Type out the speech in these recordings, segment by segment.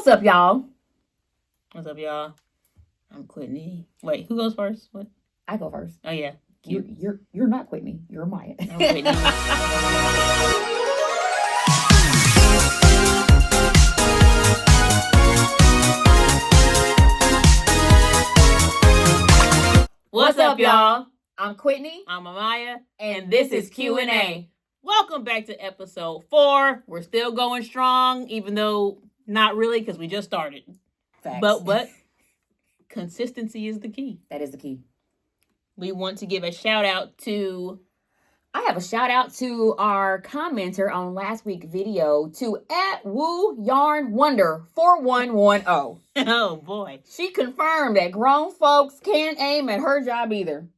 What's up, y'all? What's up, y'all? I'm Whitney. Wait, who goes first? What? I go first. Oh yeah, You're not Whitney. You're Maya. I'm Whitney. What's up, y'all? I'm Whitney. I'm Amaya, and this is Q&A. Welcome back to episode 4. We're still going strong, even though not really, because we just started. Facts. But consistency is the key. That is the key. We want to give a shout out to... I have a shout out to our commenter on last week's video, to @WooYarnWonder4110. Oh boy. She confirmed that grown folks can't aim at her job either.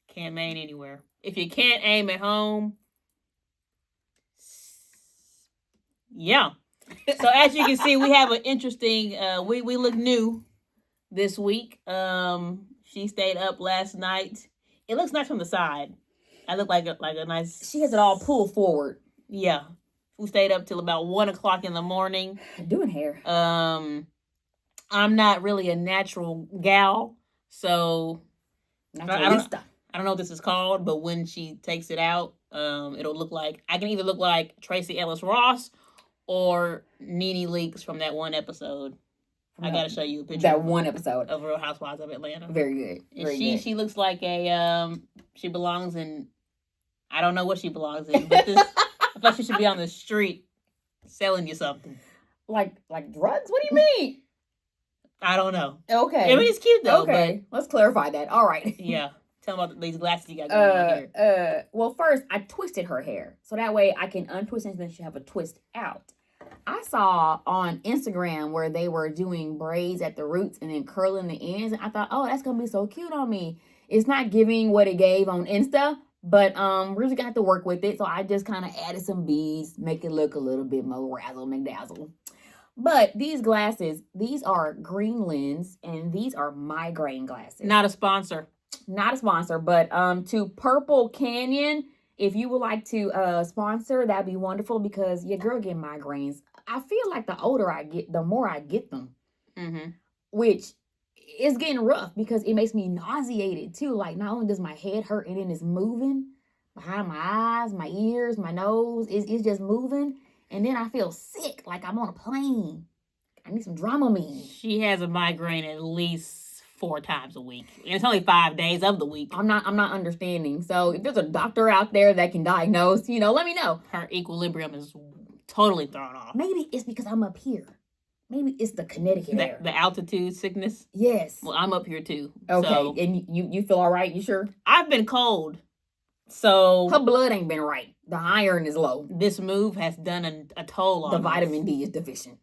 Can't aim anywhere. If you can't aim at home, yeah. So as you can see, we have an interesting. We look new this week. She stayed up last night. It looks nice from the side. I look like a nice. She has it all pulled forward. Yeah, we stayed up till about 1:00 in the morning doing hair. I'm not really a natural gal, so I don't know what this is called, but when she takes it out, it'll look like I can either look like Tracy Ellis Ross or Nene Leakes from that one episode. I gotta show you a picture. That one episode of Real Housewives of Atlanta. Very good. She looks like a she belongs in. I don't know what she belongs in, but this I thought she should be on the street selling you something. Like drugs? What do you mean? I don't know. Okay. I mean, it's cute though. Okay, let's clarify that. All right. Yeah. Tell them about these glasses you got going on here. Well, first, I twisted her hair. So that way I can untwist it and then she'll have a twist out. I saw on Instagram where they were doing braids at the roots and then curling the ends. And I thought, oh, that's going to be so cute on me. It's not giving what it gave on Insta, but we're just going to have to work with it. So I just kind of added some beads, make it look a little bit more razzle McDazzle. But these glasses, these are green lens and these are migraine glasses. Not a sponsor. Not a sponsor, but to Purple Canyon, if you would like to sponsor, that'd be wonderful because your girl get migraines. I feel like the older I get, the more I get them. Mm-hmm. Which is getting rough because it makes me nauseated too. Like not only does my head hurt and then it's moving behind my eyes, my ears, my nose, it's just moving. And then I feel sick, like I'm on a plane. I need some Dramamine. She has a migraine at least 4 times a week. And it's only 5 days of the week. I'm not understanding. So if there's a doctor out there that can diagnose, let me know. Her equilibrium is totally thrown off. Maybe it's because I'm up here. Maybe it's the Connecticut air. The altitude sickness? Yes. Well, I'm up here too. Okay. So and you feel all right? You sure? I've been cold. So her blood ain't been right. The iron is low. This move has done a toll on the vitamin D is deficient.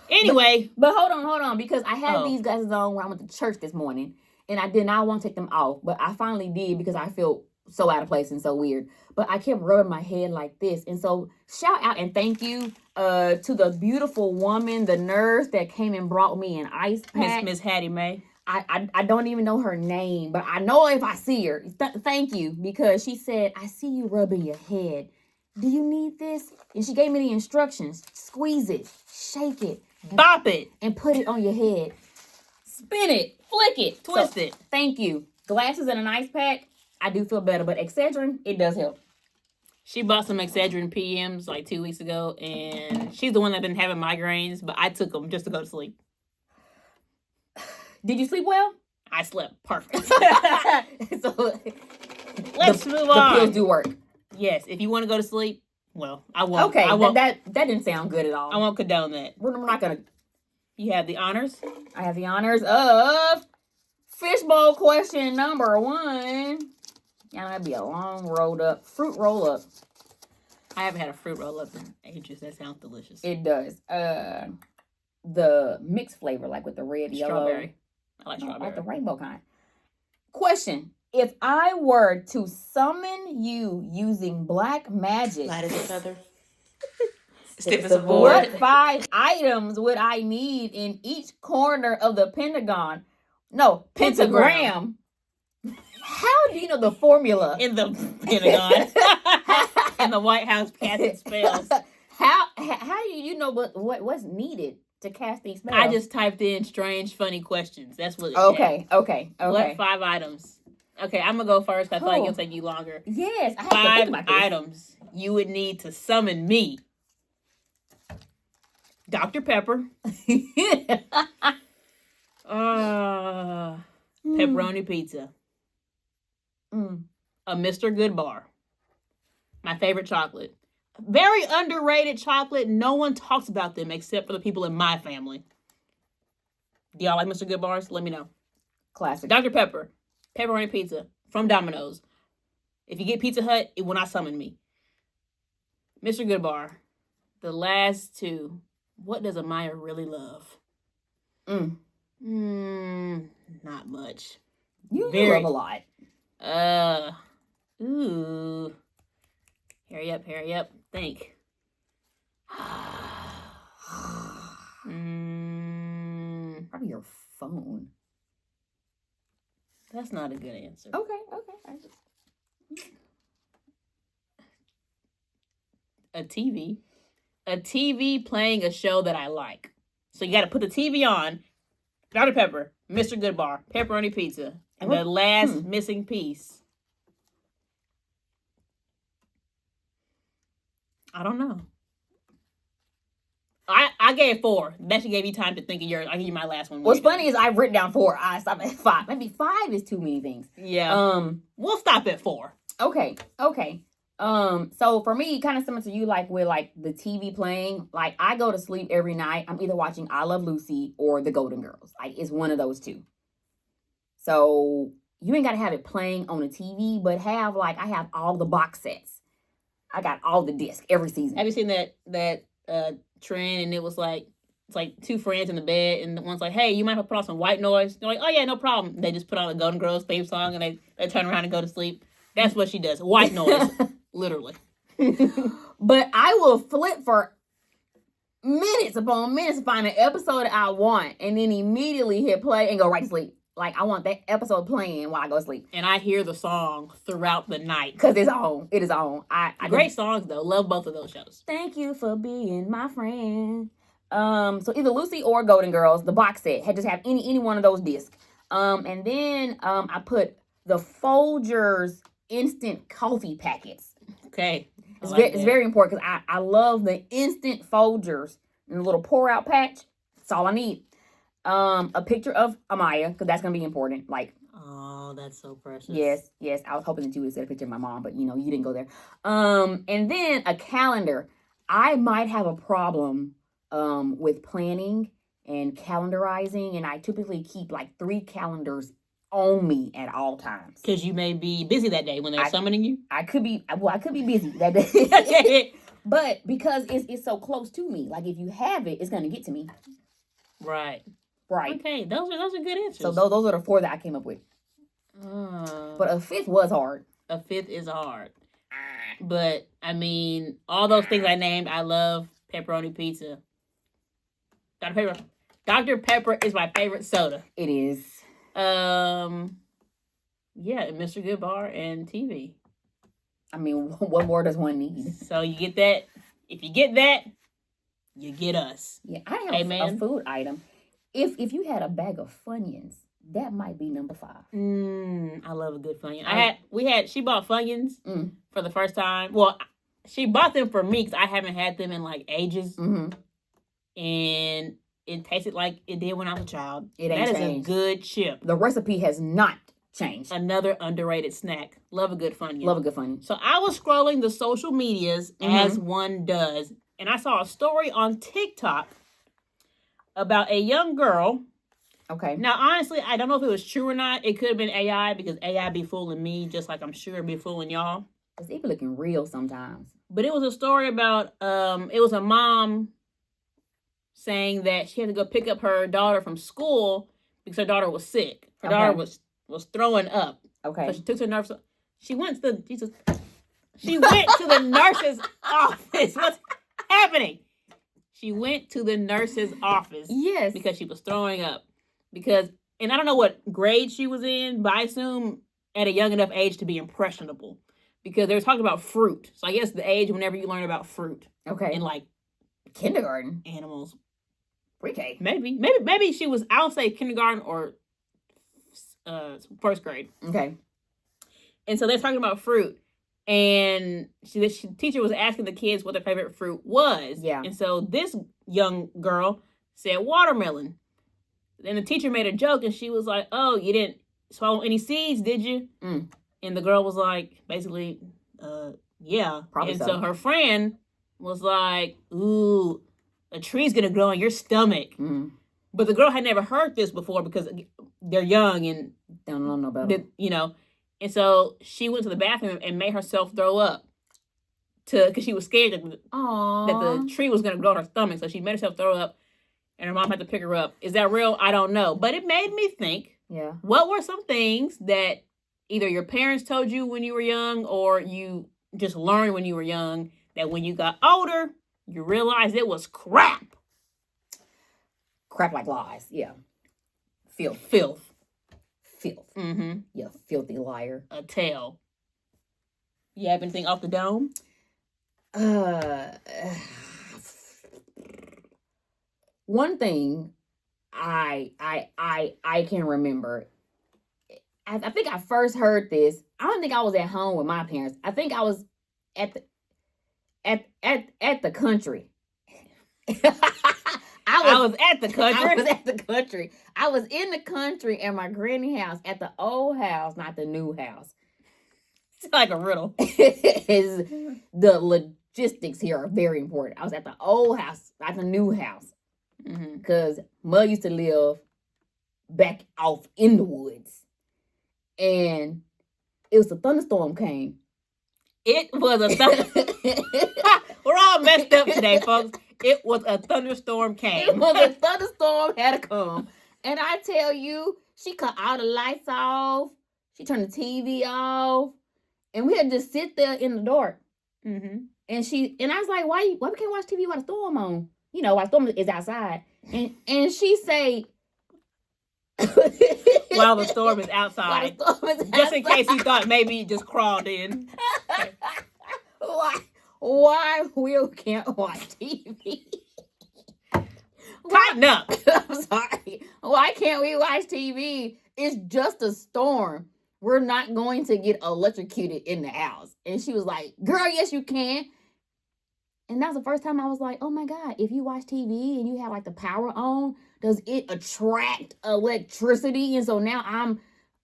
Anyway. But hold on, because I had these glasses on when I went to church this morning, and I did not want to take them off, but I finally did because I feel so out of place and so weird. But I kept rubbing my head like this. And so shout out and thank you to the beautiful woman, the nurse that came and brought me an ice pack. Miss Hattie Mae. I don't even know her name, but I know if I see her. Thank you, because she said, I see you rubbing your head. Do you need this? And she gave me the instructions. Squeeze it, shake it, bop it, and put it on your head. Spin it, flick it, twist it. Thank you. Glasses and an ice pack, I do feel better, but Excedrin, it does help. She bought some Excedrin PMs like 2 weeks ago, and she's the one that's been having migraines, but I took them just to go to sleep. Did you sleep well? I slept perfect. So let's move on. The pills do work. Yes, if you want to go to sleep, well, I won't. Okay, I won't. That didn't sound good at all. I won't condone that. We're not gonna. You have the honors. I have the honors of fishbowl question number 1. Yeah, that'd be a long fruit roll up. I haven't had a fruit roll up in ages. That sounds delicious. It does. The mixed flavor, like with the red, strawberry. Yellow. I like strawberry. I like the rainbow kind. Question. If I were to summon you using black magic. Light as a feather. Stiff as a board. What 5 items would I need in each corner of the pentagon? No, pentagram. How do you know the formula? In the Pentagon. And the White House casting spells. How do you know what's needed? to cast these spells. I just typed in strange, funny questions. That's what it Okay. had. Okay. What 5 items? Okay, I'm going to go first because I feel like it'll take you longer. Yes, I have 5 to think about this. items you would need to summon me. Dr. Pepper. Pepperoni pizza. A Mr. Goodbar. My favorite chocolate. Very underrated chocolate. No one talks about them except for the people in my family. Do y'all like Mr. Goodbars? Let me know. Classic. Dr. Pepper. Pepperoni pizza from Domino's. If you get Pizza Hut, it will not summon me. Mr. Goodbar. The last 2. What does Amaya really love? Not much. You love a lot. Ooh. Hurry up. Think. Probably your phone. That's not a good answer. Okay. A TV. A TV playing a show that I like. So you got to put the TV on. Dr. Pepper, Mr. Goodbar, pepperoni pizza, and the last missing piece. I don't know. I gave 4. That should give you time to think of yours. I'll give you my last one. What's funny is I've written down 4. I stopped at 5. Maybe 5 is too many things. Yeah. We'll stop at 4. Okay. So for me, kind of similar to you, like with like the TV playing, like I go to sleep every night. I'm either watching I Love Lucy or The Golden Girls. Like it's one of those 2. So you ain't got to have it playing on a TV, but I have all the box sets. I got all the discs every season. Have you seen that trend? And it was like, it's like 2 friends in the bed, and the one's like, "Hey, you might have to put on some white noise." They're like, "Oh yeah, no problem." They just put on the Golden Girls theme song, and they turn around and go to sleep. That's what she does. White noise, literally. But I will flip for minutes upon minutes to find an episode I want, and then immediately hit play and go right to sleep. Like I want that episode playing while I go to sleep. And I hear the song throughout the night. Because it's on. It is on. Great songs though. Love both of those shows. Thank you for being my friend. So either Lucy or Golden Girls, the box set had just have any one of those discs. And then I put the Folgers instant coffee packets. Okay. It's very important because I love the instant Folgers and the little pour out patch. That's all I need. A picture of Amaya because that's gonna be important. Like, oh, that's so precious. Yes. I was hoping that you would set a picture of my mom, but you didn't go there. And then a calendar. I might have a problem with planning and calendarizing, and I typically keep like 3 calendars on me at all times. Because you may be busy that day when they're summoning you. I could be busy that day. But because it's so close to me, like if you have it, it's gonna get to me. Right. Okay, those are good answers. So those are the 4 that I came up with. But a 5th was hard. A 5th is hard. But I mean, all those things I named, I love pepperoni pizza. Dr. Pepper is my favorite soda. It is. Yeah, Mr. Goodbar and TV. I mean, what more does one need? So you get that. If you get that, you get us. Yeah, I have a food item. If you had a bag of Funyuns, that might be number 5. I love a good Funyun. She bought Funyuns for the first time. Well, she bought them for me because I haven't had them in like ages. And it tasted like it did when I was a child. That is a good chip. The recipe has not changed. Another underrated snack. Love a good Funyun. So I was scrolling the social medias as one does, and I saw a story on TikTok about a young girl. Okay. Now, honestly, I don't know if it was true or not. It could have been AI because AI be fooling me just like I'm sure it be fooling y'all. Because they be looking real sometimes. But it was a story about, it was a mom saying that she had to go pick up her daughter from school because her daughter was sick. Her daughter was throwing up. Okay. So she took her nurse. She went to the nurse's office. What's happening? She went to the nurse's office. Yes. Because she was throwing up. And I don't know what grade she was in, but I assume at a young enough age to be impressionable. Because they were talking about fruit. So I guess the age whenever you learn about fruit. Okay. In like kindergarten. Animals. Pre-K. Maybe she was, I'll say kindergarten or first grade. Okay. And so they're talking about fruit. And the teacher was asking the kids what their favorite fruit was. Yeah. And so this young girl said watermelon. Then the teacher made a joke and she was like, oh, you didn't swallow any seeds, did you? Mm. And the girl was like, basically, yeah. Probably and so. so her friend was like, ooh, a tree's going to grow in your stomach. Mm. But the girl had never heard this before because they're young and they don't know about it. You know. And so she went to the bathroom and made herself throw up because she was scared that the tree was going to grow in her stomach. So she made herself throw up and her mom had to pick her up. Is that real? I don't know. But it made me think, what were some things that either your parents told you when you were young or you just learned when you were young that when you got older, you realized it was crap? Crap like lies. Yeah. Filth. Mm-hmm. You filthy liar. A tale. You have anything off the dome? One thing I can remember. I think I first heard this. I don't think I was at home with my parents. I think I was at the country. I was at the country. I was in the country at my granny house, at the old house, not the new house. It's like a riddle. The logistics here are very important. I was at the old house, not the new house. Because Mother used to live back off in the woods. And it was a thunderstorm came. It was a thunderstorm. We're all messed up today, folks. It was a thunderstorm came. It was a thunderstorm had to come. And I tell you, she cut all the lights off. She turned the TV off. And we had to just sit there in the dark. And I was like, why we can't watch TV while the storm on? You know, while the storm is outside. And she say... while the storm is outside. Just in case you thought maybe you just crawled in. Okay. Why we can't watch TV? Tighten up. I'm sorry. Why can't we watch TV? It's just a storm. We're not going to get electrocuted in the house. And she was like, girl, yes, you can. And that was the first time I was like, oh my God, if you watch TV and you have like the power on, does it attract electricity? And so now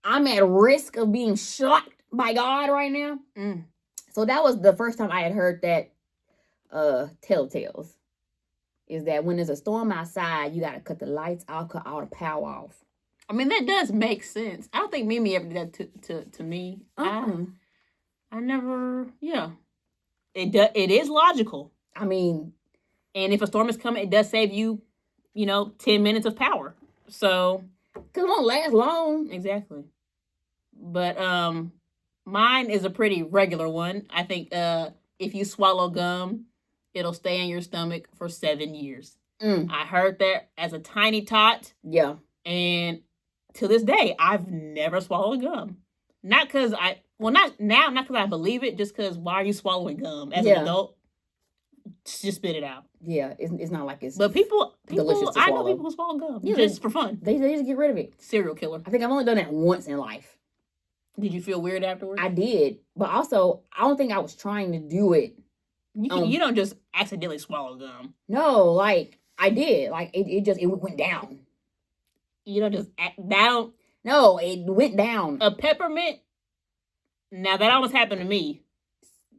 I'm at risk of being shocked by God right now. So that was the first time I had heard that telltales. Is that when there's a storm outside, you got to cut the lights off, cut all the power off. I mean, that does make sense. I don't think Mimi ever did that to me. I never, It is logical. I mean. And if a storm is coming, it does save you, 10 minutes of power. So. Because it won't last long. Exactly. But mine is a pretty regular one. I think if you swallow gum, it'll stay in your stomach for 7 years. I heard that as a tiny tot. Yeah. And to this day, I've never swallowed gum. Not because not because I believe it, just because why are you swallowing gum as an adult? Just spit it out. Yeah, it's not like it's. But people, delicious to I swallow. know people who swallow gum just for fun. They just get rid of it. Serial killer. I think I've only done that once in life. Did you feel weird afterwards? I did, but also I don't think I was trying to do it. You don't just accidentally swallow gum. No, like I did. Like it went down. You don't just down. No, it went down. A peppermint. Now that almost happened to me.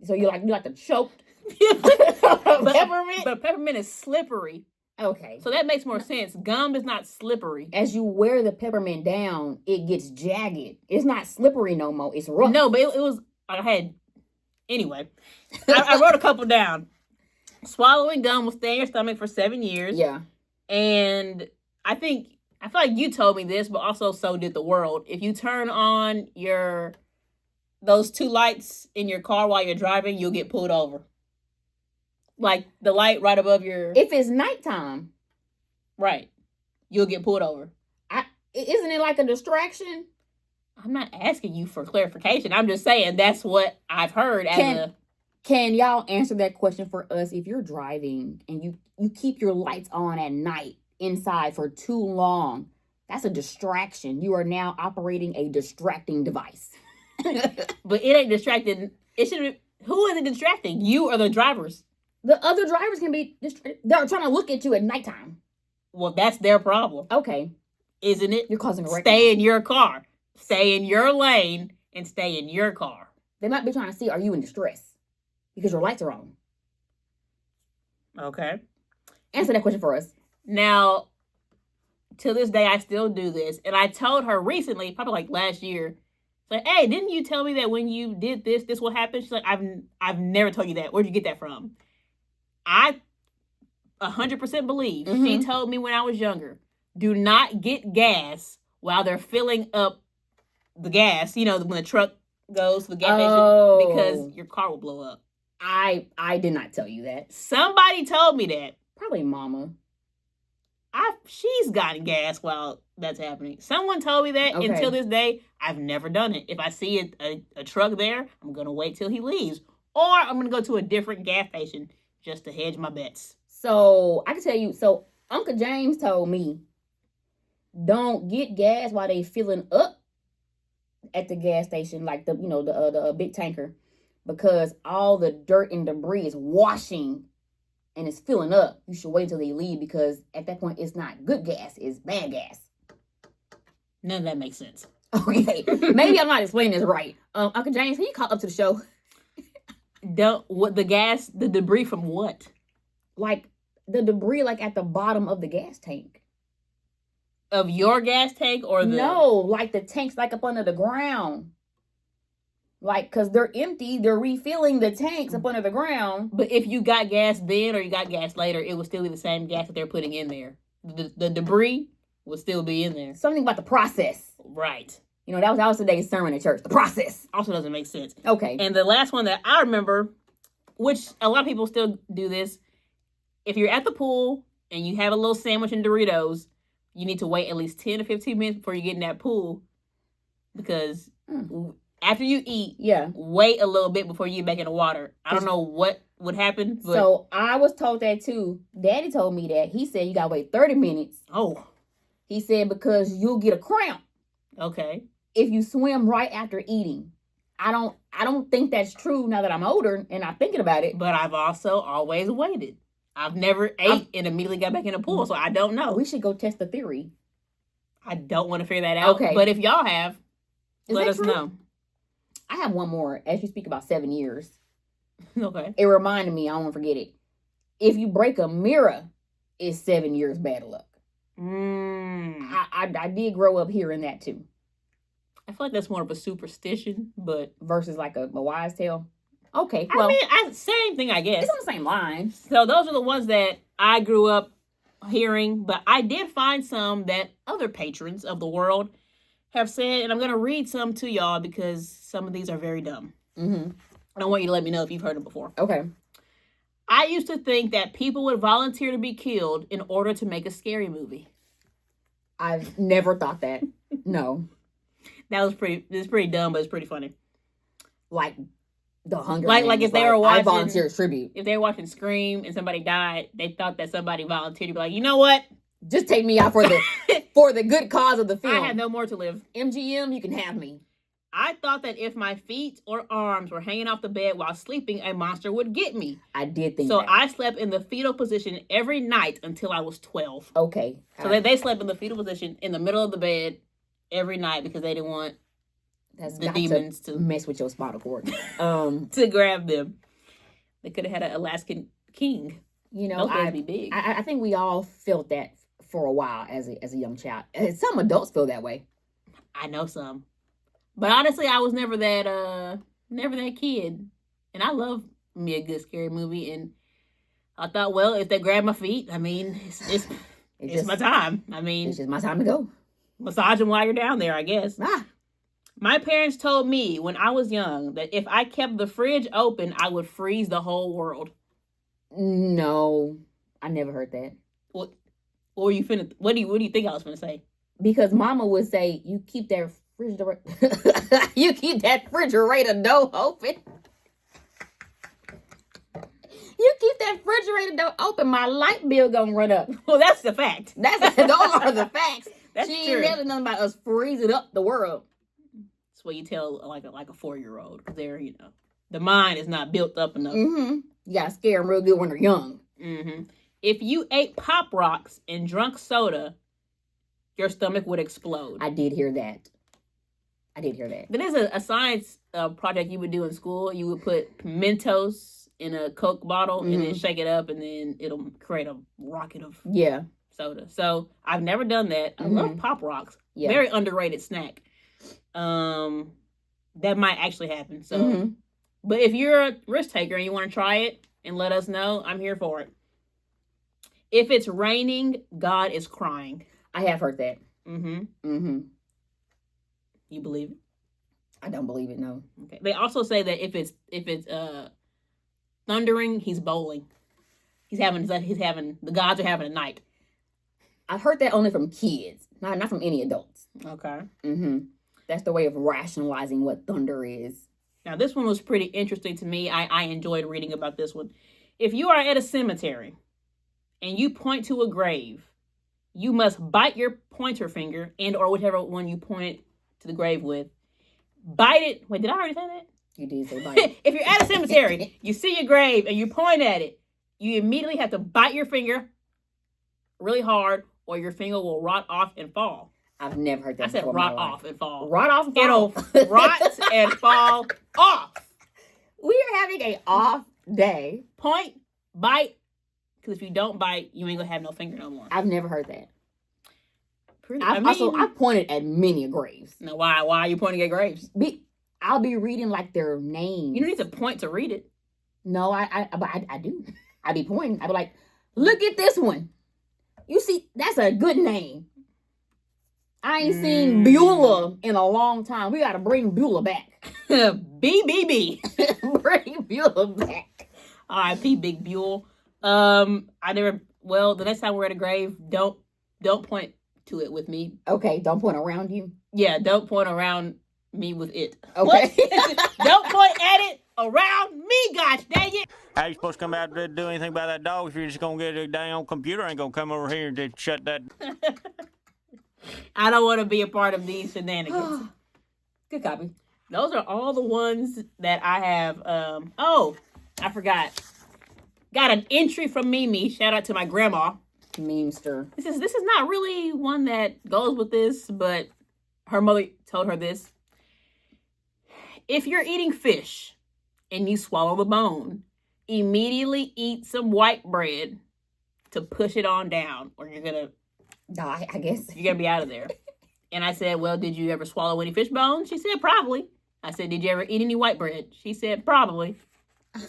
So you like the choked peppermint? But peppermint is slippery. Okay. So that makes more sense. Gum is not slippery. As you wear the peppermint down, it gets jagged. It's not slippery no more. It's rough. No, but it was. Anyway, I wrote a couple down. Swallowing gum will stay in your stomach for 7 years. Yeah. And I feel like you told me this, but also so did the world. If you turn on those two lights in your car while you're driving, you'll get pulled over. Like the light right above your... If it's nighttime. Right. You'll get pulled over. Isn't it like a distraction? I'm not asking you for clarification. I'm just saying that's what I've heard. Can y'all answer that question for us? If you're driving and you keep your lights on at night, inside for too long, that's a distraction. You are now operating a distracting device. But it ain't distracting. It should. Who is it distracting? You or the drivers? The other drivers can be they're trying to look at you at nighttime. Well, that's their problem. Okay. Isn't it? You're causing a wreck. Stay in your car. Stay in your lane and stay in your car. They might be trying to see, are you in distress? Because your lights are on. Okay. Answer that question for us. Now, to this day, I still do this. And I told her recently, probably like last year, like, hey, didn't you tell me that when you did this, this will happen? She's like, I've never told you that. Where'd you get that from? I 100% believe she told me when I was younger, do not get gas while they're filling up the gas. You know, when the truck goes to the gas station, because your car will blow up. I did not tell you that. Somebody told me that. Probably mama. She's gotten gas while that's happening. Someone told me that. Okay. Until this day, I've never done it. If I see a truck there, I'm going to wait till he leaves. Or I'm going to go to a different gas station just to hedge my bets. So, I can tell you, Uncle James told me, don't get gas while they filling up at the gas station, like the big tanker, because all the dirt and debris is washing and it's filling up. You should wait until they leave, because at that point it's not good gas, it's bad gas. None of that makes sense. Okay, maybe I'm not explaining this right. Uncle James, can you call up to the show? The debris from what? Like the debris, like at the bottom of the gas tank. Of your gas tank or the... No, like the tanks like up under the ground. Like, because they're empty, they're refilling the tanks up under the ground. But if you got gas then or you got gas later, it would still be the same gas that they're putting in there. The debris will still be in there. Something about the process. Right. You know, that was today's sermon at church. The process. Also doesn't make sense. Okay. And the last one that I remember, which a lot of people still do this, if you're at the pool and you have a little sandwich and Doritos, you need to wait at least 10 to 15 minutes before you get in that pool. Because after you eat, wait a little bit before you get back in the water. I don't know what would happen. But... So I was told that too. Daddy told me that. He said you gotta wait 30 minutes. Oh. He said because you'll get a cramp. Okay. If you swim right after eating. I don't think that's true now that I'm older and I'm thinking about it. But I've also always waited. I've never ate and immediately got back in the pool, so I don't know. We should go test the theory. I don't want to figure that out. Okay. But if y'all have, let us know. I have one more as you speak about 7 years. Okay. It reminded me, I won't forget it. If you break a mirror, it's 7 years bad luck. I did grow up hearing that too. I feel like that's more of a superstition, but... Versus like a wise tale. Okay, well... I mean, same thing, I guess. It's on the same line. So those are the ones that I grew up hearing, but I did find some that other patrons of the world have said, and I'm going to read some to y'all because some of these are very dumb. And I want you to let me know if you've heard them before. Okay. I used to think that people would volunteer to be killed in order to make a scary movie. I've never thought that. No. It's pretty dumb, but it's pretty funny. Like the Hunger Games. Like if they were watching... I volunteer tribute. If they were watching Scream and somebody died, they thought that somebody volunteered to be like, you know what? Just take me out for the good cause of the film. I have no more to live. MGM, you can have me. I thought that if my feet or arms were hanging off the bed while sleeping, a monster would get me. I did think so that. I slept in the fetal position every night until I was 12. Okay. So they slept in the fetal position in the middle of the bed every night because they didn't want the demons to mess with your spinal cord. To grab them. They could have had an Alaskan king. You know, I'd be big. I think we all felt that for a while as a young child. Some adults feel that way. I know some. But honestly, I was never that kid. And I love me a good scary movie. And I thought, well, if they grab my feet, I mean, it's my time. I mean, it's just my time to go. Massage them while you're down there, I guess. My parents told me when I was young that if I kept the fridge open, I would freeze the whole world. No, I never heard that. What were you finna? What do you think I was finna say? Because Mama would say, "You keep that refrigerator, you keep that refrigerator door open. You keep that refrigerator door open, my light bill gonna run up. Well, that's the fact. Those are the facts. That's she true. ain't never nothing about us freezing up the world. That's what you tell like a 4-year-old. They're, the mind is not built up enough. Mm-hmm. You gotta scare them real good when they're young. Mm-hmm. If you ate Pop Rocks and drunk soda, your stomach would explode. I did hear that. That is a science project you would do in school. You would put Mentos in a Coke bottle and then shake it up, and then it'll create a rocket of soda. So I've never done that. I love Pop Rocks. Yeah. Very underrated snack. That might actually happen. So, but if you're a risk taker and you want to try it and let us know, I'm here for it. If it's raining, God is crying. I have heard that. You believe it? I don't believe it. No. Okay. They also say that if it's thundering, he's bowling. The gods are having a night. I've heard that only from kids, not from any adults. Okay. That's the way of rationalizing what thunder is. Now, this one was pretty interesting to me. I enjoyed reading about this one. If you are at a cemetery and you point to a grave, you must bite your pointer finger and or whichever one you point to the grave with. Bite it. Wait, did I already say that? You did say bite it. If you're at a cemetery, you see your grave and you point at it, you immediately have to bite your finger really hard or your finger will rot off and fall. I've never heard that. I said rot off and fall. Rot off and fall. It'll rot and fall off. We are having an off day. Point, bite, because if you don't bite, you ain't gonna have no finger no more. I've never heard that. I've pointed at many graves. Now, why are you pointing at graves? I'll be reading like their names. You don't need to point to read it. No, I do. I be pointing. I be like, look at this one. You see, that's a good name. I ain't seen Beulah in a long time. We gotta bring Beulah back. BBB. Bring Beulah back. R.I.P. Big Buell. The next time we're at a grave, don't point to it with me. Okay, don't point around you. Yeah, don't point around me with it. Okay. Don't point at it around me, gosh dang it. How you supposed to come out there to do anything about that dog if you're just gonna get a dang computer ain't gonna come over here and just shut that. I don't want to be a part of these shenanigans. Good copy. Those are all the ones that I have. I forgot. Got an entry from Mimi. Shout out to my grandma. Memester. This is not really one that goes with this, but her mother told her this. If you're eating fish and you swallow the bone, immediately eat some white bread to push it on down, or you're gonna die. I guess you're gonna be out of there. And I said, well, did you ever swallow any fish bones? She said, probably. I said, did you ever eat any white bread? She said, probably.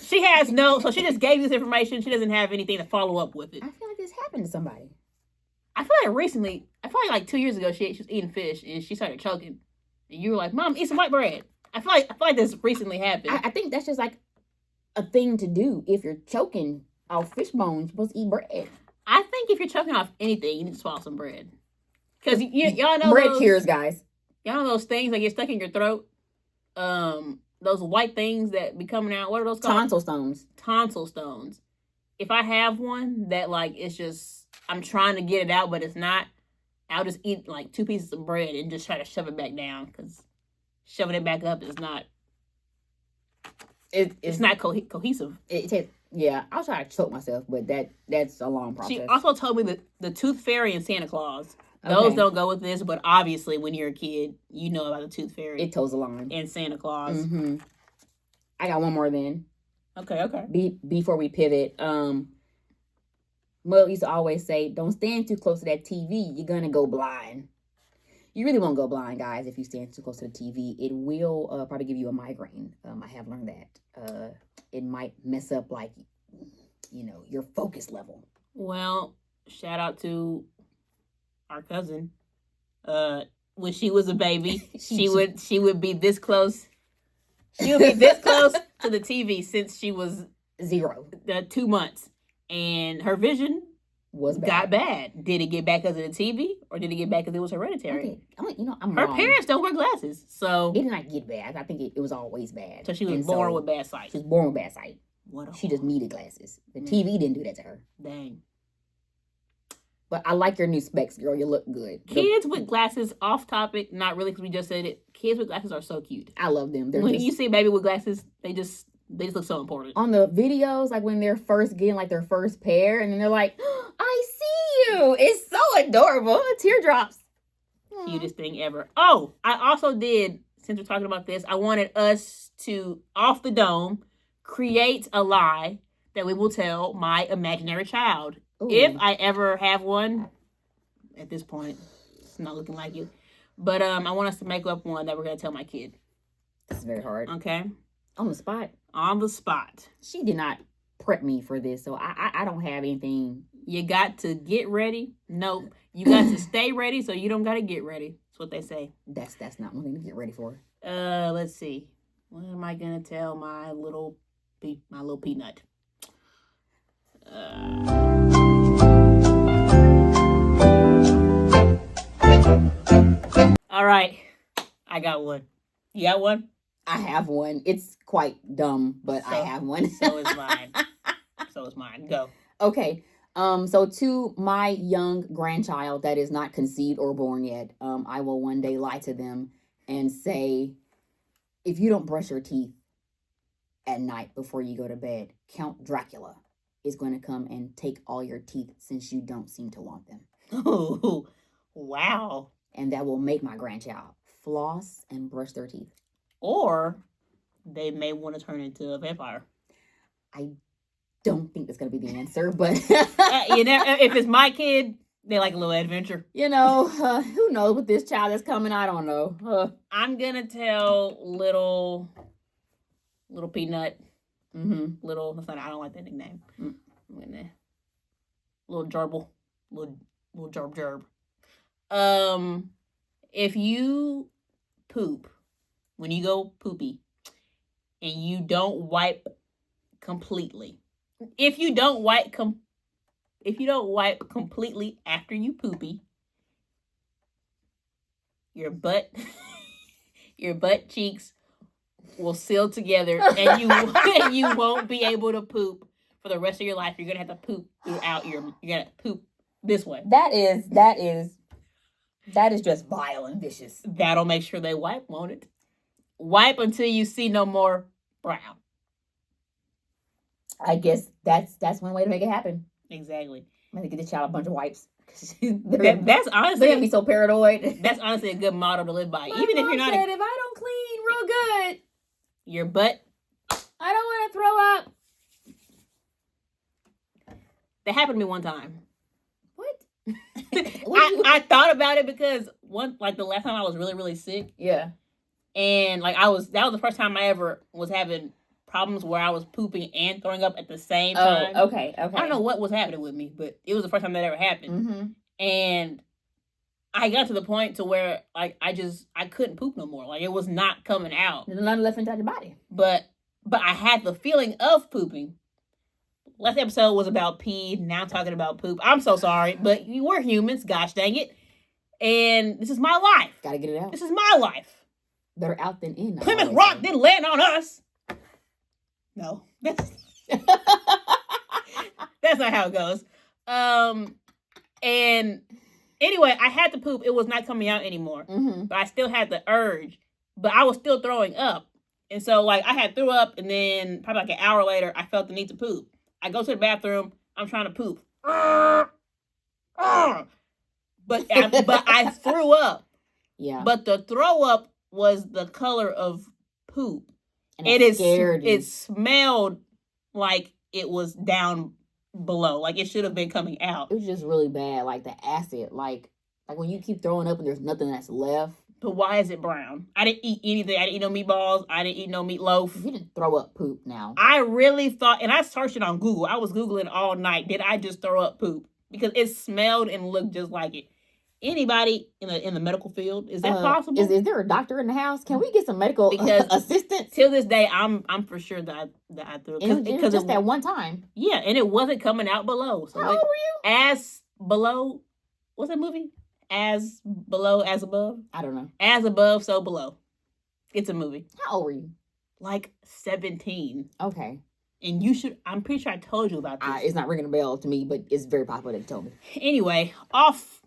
She has so she just gave this information. She doesn't have anything to follow up with it. I feel like this happened to somebody. I feel like 2 years ago, she was eating fish and she started choking. And you were like, Mom, eat some white bread. I feel like this recently happened. I think that's just like a thing to do. If you're choking off fish bones, you're supposed to eat bread. I think if you're choking off anything, you need to swallow some bread. Because y'all know bread cures, guys. Y'all know those things that get stuck in your throat? Those white things that be coming out. What are those called? Tonsil stones. Tonsil stones. If I have one that it's just, I'm trying to get it out, but it's not, I'll just eat 2 pieces of bread and just try to shove it back down, because shoving it back up is not, it's not cohesive. Yeah, I'll try to choke myself, but that's a long process. She also told me that the Tooth Fairy and Santa Claus, those don't go with this, but obviously when you're a kid, you know about the Tooth Fairy. It toes the line. And Santa Claus. Mm-hmm. I got one more then. Okay. Before we pivot, Mother used to always say, don't stand too close to that TV. You're going to go blind. You really won't go blind, guys, if you stand too close to the TV. It will probably give you a migraine. I have learned that. It might mess up, your focus level. Well, shout out to our cousin. When she was a baby, she would be this close. She would be this close to the TV since she was 2 months. And her vision got bad. Did it get bad because of the TV, or did it get bad because it was hereditary? Her parents don't wear glasses, so it did not get bad. I think it was always bad. So she was born with bad sight. She was born with bad sight. What? She just needed glasses. The TV didn't do that to her. Dang. But I like your new specs, girl. You look good. Kids with glasses, off topic, not really because we just said it. Kids with glasses are so cute. I love them. They're when just, you see a baby with glasses, they just look so important. On the videos, like when they're first getting like their first pair, and then they're like, oh, I see you. It's so adorable. Teardrops. Cutest thing ever. Oh, I also did, since we're talking about this, I wanted us to, off the dome, create a lie that we will tell my imaginary child. Ooh. If I ever have one, at this point, it's not looking like it. But I want us to make up one that we're going to tell my kid. This is very hard. Okay. On the spot? On the spot. She did not prep me for this, so I don't have anything. You got to get ready. Nope. You got to stay ready, so you don't got to get ready. That's what they say. That's not one thing to get ready for. Let's see. What am I going to tell my little peanut? All right. I got one. You got one? I have one. It's quite dumb, but I have one. So is mine. So is mine. Go. Okay. So to my young grandchild that is not conceived or born yet, I will one day lie to them and say, if you don't brush your teeth at night before you go to bed, Count Dracula is going to come and take all your teeth since you don't seem to want them. Oh, wow. And that will make my grandchild floss and brush their teeth. Or they may want to turn into a vampire. I don't think that's going to be the answer, but... you know, if it's my kid, they like a little adventure. You know, who knows with this child that's coming? I don't know. I'm going to tell little peanut. Mm-hmm. I don't like that nickname. Little gerbil. Little gerb. If you poop, when you go poopy, and you don't wipe completely, if you don't wipe completely after you poopy, your butt cheeks will seal together, and you won't be able to poop for the rest of your life. You're gonna have to poop throughout you're gonna poop this way. That is just vile and vicious. That'll make sure they wipe, won't it? Wipe until you see no more brown. I guess that's one way to make it happen. Exactly. I'm gonna get this child a bunch of wipes. That's honestly, they're gonna be so paranoid. That's honestly a good motto to live by. My Even if you're not, said, if I don't clean real good, your butt, I don't want to throw up. That happened to me one time. What? I thought about it because the last time I was really, really sick. Yeah. And that was the first time I ever was having problems where I was pooping and throwing up at the same time. Oh, okay. I don't know what was happening with me, but it was the first time that ever happened. Mm-hmm. And I got to the point to where I couldn't poop no more. It was not coming out. There's nothing left inside your body. But I had the feeling of pooping. Last episode was about pee. Now I'm talking about poop. I'm so sorry, but we're humans. Gosh dang it. And this is my life. Gotta get it out. This is my life. Better out than in. Plymouth Rock didn't land on us. No. That's not how it goes. And anyway, I had to poop. It was not coming out anymore. Mm-hmm. But I still had the urge. But I was still throwing up. And so, I had threw up, and then probably an hour later, I felt the need to poop. I go to the bathroom. I'm trying to poop. But I threw up. Yeah. But the throw up was the color of poop. And it smelled like it was down below. It should have been coming out. It was just really bad. The acid. Like when you keep throwing up and there's nothing that's left. But why is it brown? I didn't eat anything. I didn't eat no meatballs. I didn't eat no meatloaf. You didn't throw up poop now. I really thought, and I searched it on Google. I was Googling all night. Did I just throw up poop? Because it smelled and looked just like it. Anybody in the medical field, is that possible? Is there a doctor in the house? Can we get some medical assistance? Till this day, I'm for sure that I threw it. Because just that one time. Yeah, and it wasn't coming out below. So how old were you? As below, what's that movie? As below, as above? I don't know. As above, so below. It's a movie. How old were you? 17. Okay. And I'm pretty sure I told you about this. It's not ringing a bell to me, but it's very popular that you told me. Anyway, off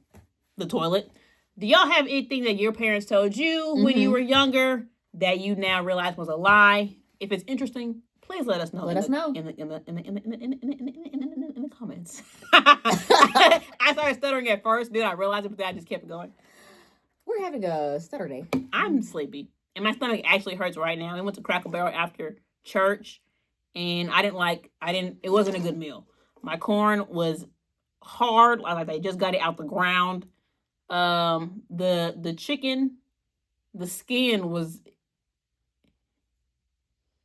the toilet. Do y'all have anything that your parents told you when you were younger that you now realize was a lie? If it's interesting, please let us know. Let us know in the comments. I started stuttering at first, then I realized it, but then I just kept going. We're having a stutter day. I'm sleepy, and my stomach actually hurts right now. We went to Cracker Barrel after church, and it wasn't a good meal. My corn was hard, like they just got it out the ground. The chicken, the skin was,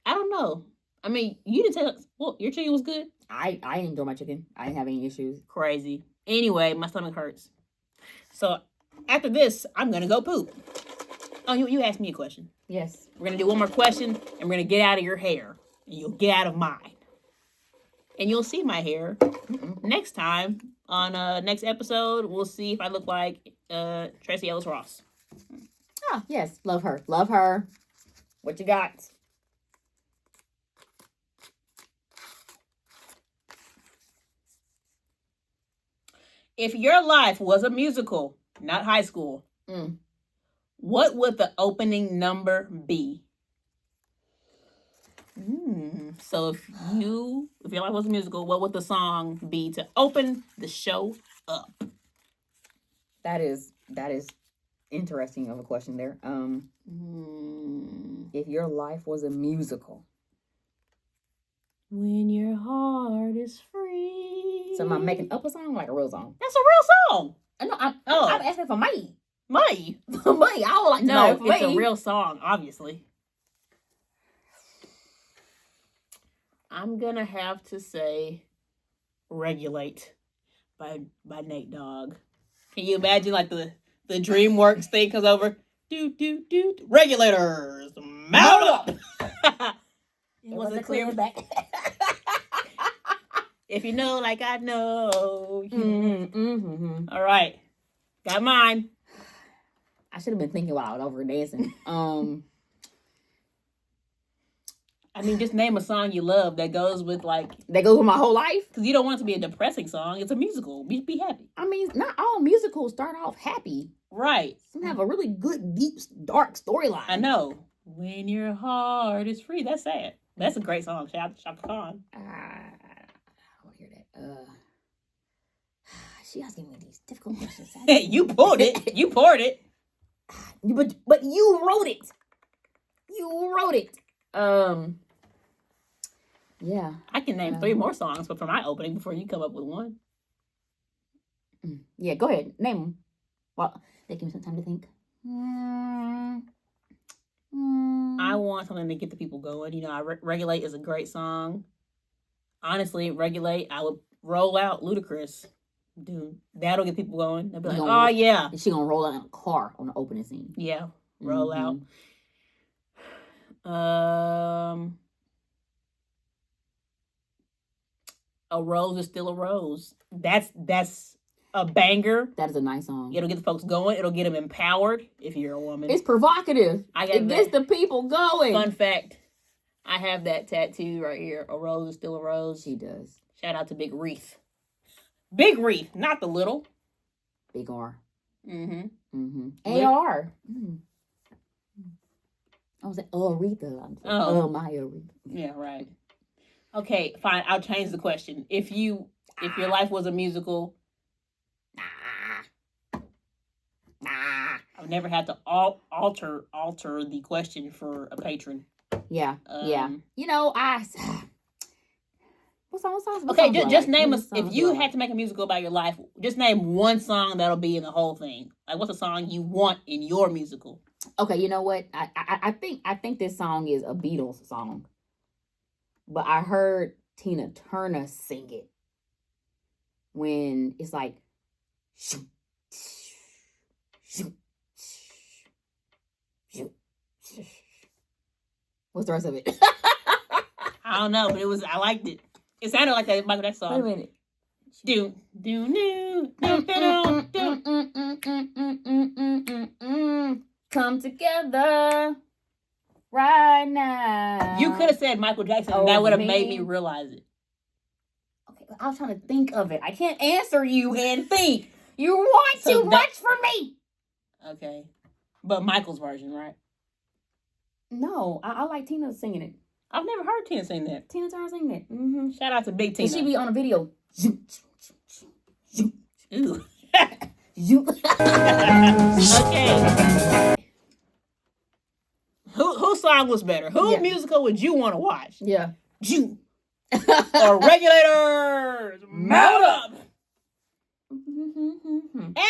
I don't know. I mean, you didn't tell us. Well, your chicken was good. I enjoy my chicken. I didn't have any issues. Crazy. Anyway, my stomach hurts. So after this, I'm gonna go poop. Oh, you asked me a question. Yes. We're gonna do one more question, and we're gonna get out of your hair, and you'll get out of mine, and you'll see my hair next time on next episode. We'll see if I look like Tracy Ellis Ross. Oh yes, love her. Love her. What you got? If your life was a musical, not high school, what would the opening number be? So if your life was a musical, what would the song be to open the show up? That is interesting of a question there. If your life was a musical. When your heart is free. So am I making up a song or like a real song? That's a real song. I'm asking for me. Me. For me. I would like to know. No, it's a real song, obviously. I'm gonna have to say Regulate by Nate Dogg. Can you imagine like the DreamWorks thing comes over? Do regulators mount up. It wasn't clear back. If you know like I know. All right. Got mine. I should have been thinking while I was over dancing. I mean, just name a song you love that goes with like... That goes with my whole life? Because you don't want it to be a depressing song. It's a musical. Be happy. I mean, not all musicals start off happy. Right. Some have a really good, deep, dark storyline. I know. When your heart is free. That's sad. That's a great song. Shout out to Shaka Khan. I want to hear that. She asking me these difficult questions. You pulled it. You poured it. But you wrote it. You wrote it. Yeah. I can name 3 more songs, but for my opening before you come up with one. Yeah, go ahead. Name them. Well, they give me some time to think. I want something to get the people going. You know, Regulate is a great song. Honestly, Regulate, I would roll out Ludacris. Dude, that'll get people going. They'll be like, oh, yeah. She gonna roll out in a car on the opening scene. Yeah, roll out. A Rose is Still a Rose. That's a banger. That is a nice song. It'll get the folks going. It'll get them empowered if you're a woman. It's provocative. It gets the people going. Fun fact, I have that tattoo right here. A Rose is Still a Rose. She does. Shout out to Big Reef. Big Reef, not the little. Big R. A-R. I was like, Aretha. My Aretha. Yeah, right. Okay, fine. I'll change the question. If your life was a musical, I've never had to alter the question for a patron. Yeah, yeah. You know, what songs? Okay, just name us. If you had to make a musical about your life, just name one song that'll be in the whole thing. Like, what's a song you want in your musical? Okay, you know what? I think this song is a Beatles song, but I heard Tina Turner sing it when it's like, shoot, shoot, shoot, shoot. What's the rest of it? I don't know, but I liked it. It sounded like that song. Wait a minute. Do. Come together. right now. You could have said Michael Jackson. And that would have made me realize it. Okay, I was trying to think of it. I can't answer you and think. You want too much from me. Okay. But Michael's version, right? No, I like Tina singing it. I've never heard Tina sing that. Tina Turner singing it. Mm-hmm. Shout out to Big Tina. She be on a video. Ooh. Okay. Whose song was better? Whose musical would you want to watch? Yeah. You. Or Regulators. Mount up.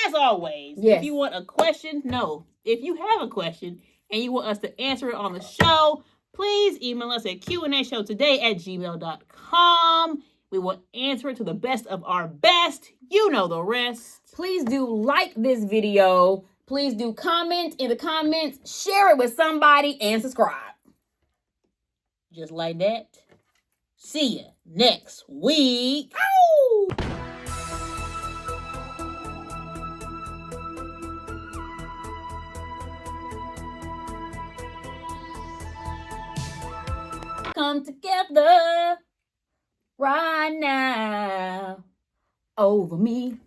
As always, if you want a question, if you have a question and you want us to answer it on the show, please email us at TheQ&AShow@gmail.com. We will answer it to the best of our best. You know the rest. Please do like this video. Please do comment in the comments, share it with somebody, and subscribe. Just like that. See you next week. Ow! Come together right now over me.